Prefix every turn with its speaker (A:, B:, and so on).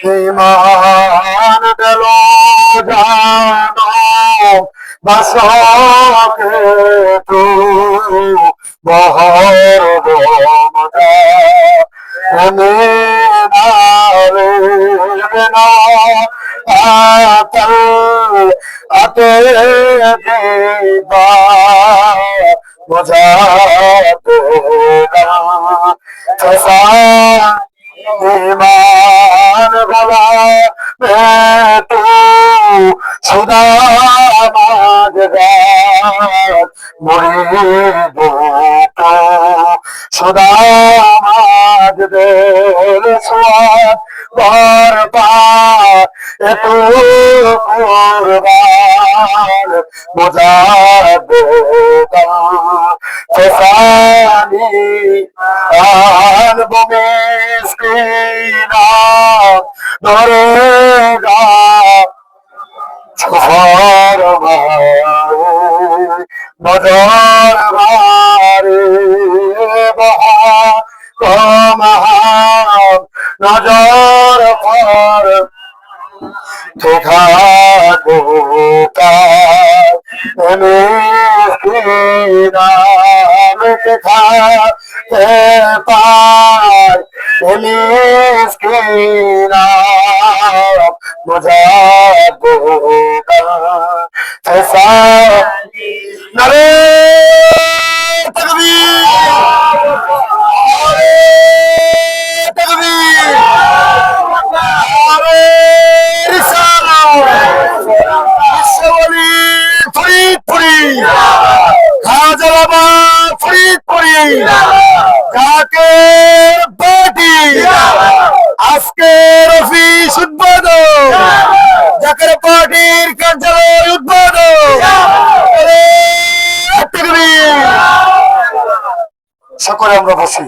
A: ইমান গেল জানো বাসকে তু বহর মজা আতে দেবা বোঝাতে ইমান বলা তু সুদা মাঝ মুড়িদ সুদা মাঝ দেল সোয়াদ বর পা একটু কুরবান মুজাদ ফসানি আলবো মিসকিনা দরেগা ছফর নজর মারে বহা কমহাম নজর পর দেখা গোকা মিসকিনাম দেখা পায় মিসকিনাম মুজাদ গোকা ফসা নারে তাকবীর তাকবীর নারে রিসালাত বিশ্ববলি ফরিদপুরি খাজা বাবা ফরিদপুরি জাকের পার্টি আজকের অফিস উদ্বোধন জাকের পার্টির কার্যালয় উদ্বোধন সকলে আমরা বসি।